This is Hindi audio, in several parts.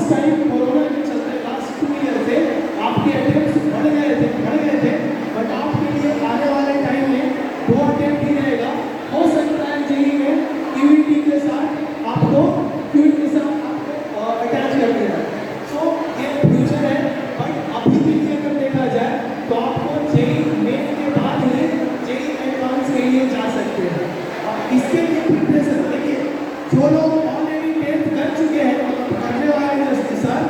लास्ट टाइम कोरोना के चलते लास्ट 2 ईयर से आपके अटेम्प्ट्स बढ़ गए थे, बट आपके लिए आने वाले टाइम में 2 अटेम्प्ट ही रहेगा। हो सकता है जेईई में क्यूईटी के साथ आपको अटैच कर दिया है। सो ये फ्यूचर है, बट अभी के लिए अगर देखा जाए तो आपको जेईई मेन के बाद ही जेईई एडवांस के लिए जा सकते हैं। इसके लिए प्रिपरेशन देखिए, जो लोग ऑलरेडी 10th कर चुके हैं, करने वाले हैं सर,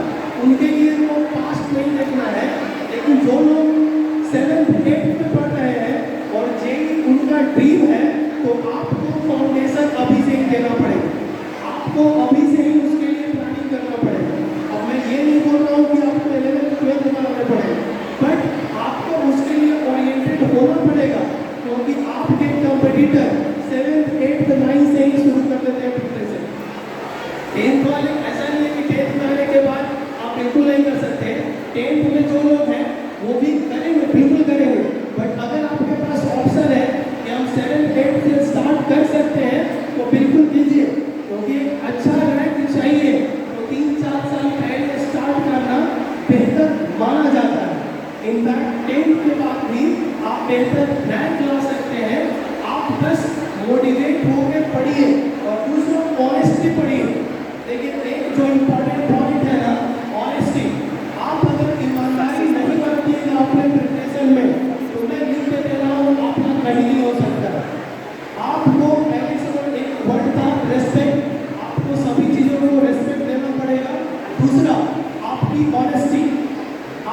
उनके लिए वो पास्ट नहीं देखना है, लेकिन जो लोग 7th 8th में पढ़ रहे हैं और जेईई उनका ड्रीम है, तो आपको फाउंडेशन अभी से ही देना पड़ेगा, आपको अभी से ही उसके लिए प्लानिंग करना पड़ेगा। अब मैं ये नहीं बोल रहा हूँ कि आपको 11th 12th बनाना पड़ेगा, बट आपको उसके लिए ओरिएंटेड होना पड़ेगा, क्योंकि आपके कंपटीटर 7th 8th 9th से ही शुरू कर देते हैं प्रिपरेशन। 10th वाले ऐसा नहीं है कि 10th में आने के बाद आप बिल्कुल नहीं कर सकते। 10th में जो लोग हैं वो भी करेंगे, बिल्कुल करेंगे, बट अगर आपके पास ऑप्शन है कि हम 7th 8th से स्टार्ट कर सकते हैं तो बिल्कुल कीजिए, क्योंकि अच्छा रैंक चाहिए तो 3-4 साल पहले स्टार्ट करना बेहतर माना जाता है। इनफैक्ट 10th के बाद भी आप बेहतर रैंक ला सकते हैं, आप बस मोटिवेट होकर पढ़िए और दूसरों ऑनेस्टली पढ़िए। देखिए एक जो इम्पोर्टेंट पॉइंट है ना, ऑनेस्टी। आप अगर ईमानदारी नहीं बरतिएगा अपने प्रिपरेशन में, तो मैं लिख के दे रहा हूँ आपका कहीं नहीं हो सकता। आपको पहले से एक वर्ड था रेस्पेक्ट, आपको सभी चीज़ों को रेस्पेक्ट देना पड़ेगा। दूसरा आपकी ऑनेस्टी,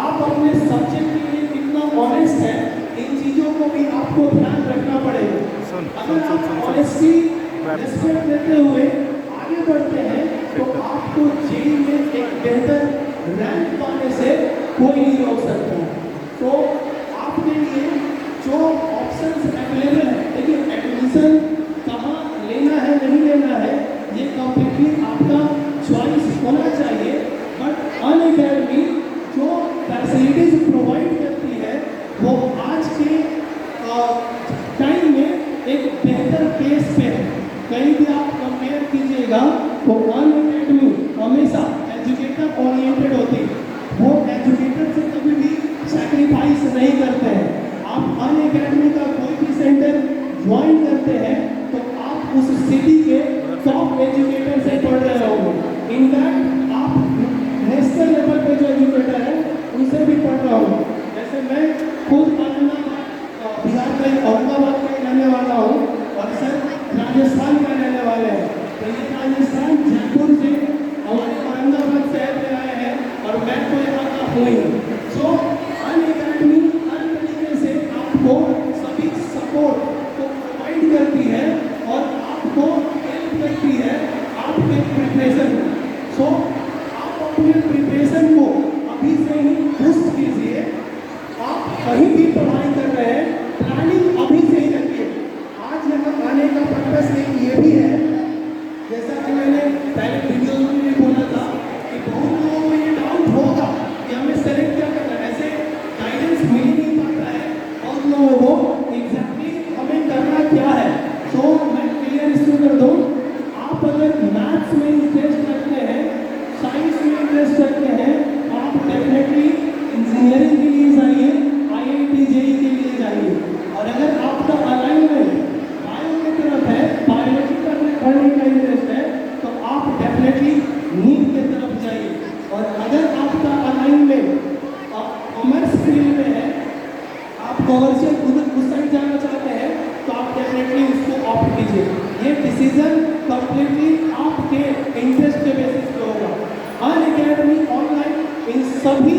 आप अपने सब्जेक्ट के लिए कितना ऑनेस्ट है, इन चीज़ों को भी आपको ध्यान रखना पड़ेगा। अगर आप ऑनेस्टी रेस्पेक्ट देते हुए आगे बढ़ते हैं तो आपको जेईई में एक बेहतर रैंक पाने से कोई नहीं रोक सकता। तो आपके लिए जो ऑप्शंस अवेलेबल है, देखिए एडमिशन कहाँ लेना है नहीं लेना है ये कंप्लीटली आपका चॉइस होना चाहिए, बट अनअकैडमी जो फैसिलिटीज प्रोवाइड करती है वो आज के टाइम में एक बेहतर केस पे है। कहीं भी आप कंपेयर कीजिएगा तो अनअकैडमी हमेशा एजुकेटर ओरिएंटेड होती है, वो एजुकेटर से कभी भी सैक्रिफाइस नहीं करते हैं। आप अनअकैडमी का कोई भी सेंटर ज्वाइन करते हैं तो आप उस सिटी के टॉप एजुकेटर से पढ़ रहे होंगे। इनफैक्ट आप नेशनल लेवल पे जो एजुकेटर है उनसे भी पढ़ रहा हूँ। जैसे मैं खुद बिहार का औरंगाबाद का रहने वाला हूँ और सर राजस्थान का रहने वाले हैं, तो ये राजस्थान जयपुर से हमारे औरंगाबाद शहर में आए हैं और मैं तो यहाँ का हूँ ही। सो अनअकैडमी हर तरीके से आपको सभी सपोर्ट को प्रोवाइड करती है और आपको हेल्प करती है आपके प्रिपरेशन में। सो आप अपने प्रिपरेशन को अभी से ही बूस्ट कीजिए। आप कहीं भी पढ़ाई कर रहे हैं, प्लानिंग अभी से ही रखिए। आज यहाँ आने का पर्पस एक ये भी है, जैसा कि मैंने पहले वीडियो में भी बोला था कि बहुत लोगों को ये डाउट होगा कि हमें सेलेक्ट क्या करना है, ऐसे गाइडेंस मिल नहीं पाता है बहुत लोगों को एग्जैक्टली हमें करना क्या है। तो मैं क्लियर इसमें कर दूँ, आप अगर मैथ्स में इंटरेस्ट रखते हैं, साइंस में इंटरेस्ट रखते हैं, तो आप डेफिनेटली इंजीनियरिंग के लिए जाइए, IIT जेईई के लिए जाइए। और अगर आपका अलाइनमेंट बायो की तरफ है, बायोलॉजी का पढ़ने का इंटरेस्ट है, तो आप डेफिनेटली नीट की तरफ जाइए। और अगर आपका अलाइनमेंट कॉमर्स फील्ड में है, आप कॉमर्शियल उस साइड जाना चाहते हैं, तो आप डेफिनेटली उसको ऑप्ट कीजिए। ये डिसीजन कंप्लीटली आपके इंटरेस्ट के बेसिस पे होगा। अनअकैडमी ऑनलाइन इन सभी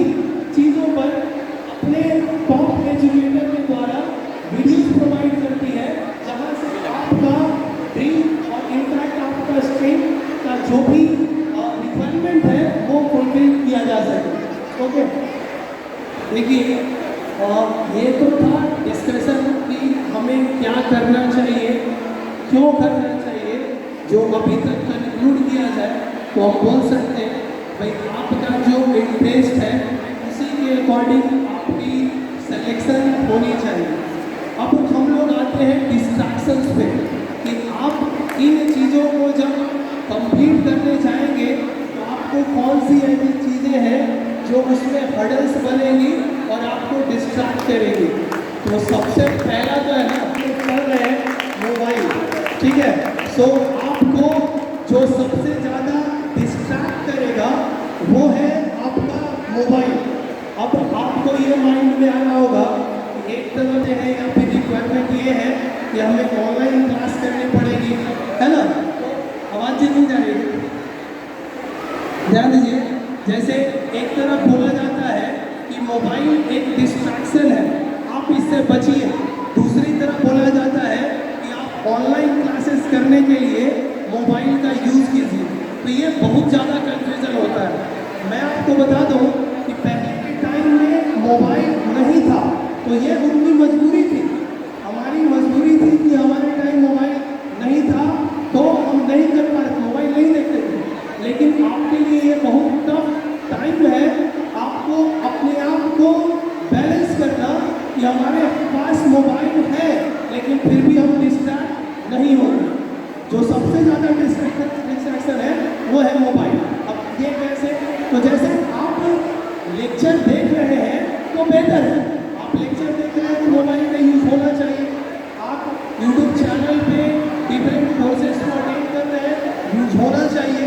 चीज़ों पर अपने टॉप एजुकेटर के द्वारा वीडियोस प्रोवाइड करती है, जहां से आपका ड्रीम और इनफैक्ट आपका स्ट्रीम का जो भी रिक्वायरमेंट है वो फुलफिल किया जा सके। ओके, देखिए ये तो था डिस्कशन कि हमें क्या करना चाहिए, क्यों करना चाहिए। जो अभी तक कंक्लूड किया जाए तो हम बोल सकते हैं भाई आपका जो इंटरेस्ट है उसी के अकॉर्डिंग आपकी सिलेक्शन होनी चाहिए। अब हम लोग आते हैं डिस्ट्रैक्शंस पे कि आप इन चीज़ों को जब कंप्लीट करने जाएंगे तो आपको कौन सी ऐसी चीज़ें हैं जो उसमें हर्डल्स बनेंगी और आपको डिस्ट्रैक्ट करेंगी। तो सबसे पहला तो है ना, अपने कर रहे हैं मोबाइल, ठीक है। सो आपको जो सबसे ज़्यादा डिस्ट्रैक्ट करेगा वो है आपका मोबाइल। अब आपको ये माइंड में आना होगा कि एक तरफ है या फिर रिक्वायरमेंट ये है कि हमें ऑनलाइन क्लास करनी पड़ेगी, है ना। तो आवाज़ जी नहीं जा रही है, ध्यान दीजिए। जैसे एक तरफ बोला जाता है कि मोबाइल एक डिस्ट्रैक्शन है, आप इससे बचिए। दूसरी तरफ बोला जाता है कि आप ऑनलाइन क्लासेस करने के लिए मोबाइल का यूज़ कीजिए। तो ये बहुत ज़्यादा कंफ्यूजन होता है। मैं आपको बता दूं कि पहले के टाइम में मोबाइल नहीं था, तो ये उनकी मजबूरी थी, हमारी मजबूरी थी कि हमारे टाइम मोबाइल नहीं था तो हम नहीं कर पा रहे, मोबाइल नहीं देखते थे। लेकिन आपके लिए ये बहुत टफ टाइम है, आपको अपने आप को बैलेंस करना कि हमारे पास मोबाइल है लेकिन फिर भी हम डिस्ट्रैक्ट नहीं होंगे। जो सबसे ज़्यादा डिस्ट्रैक्शन है वो है मोबाइल। अब ये कैसे? तो जैसे आप लेक्चर देख रहे हैं तो बेहतर है,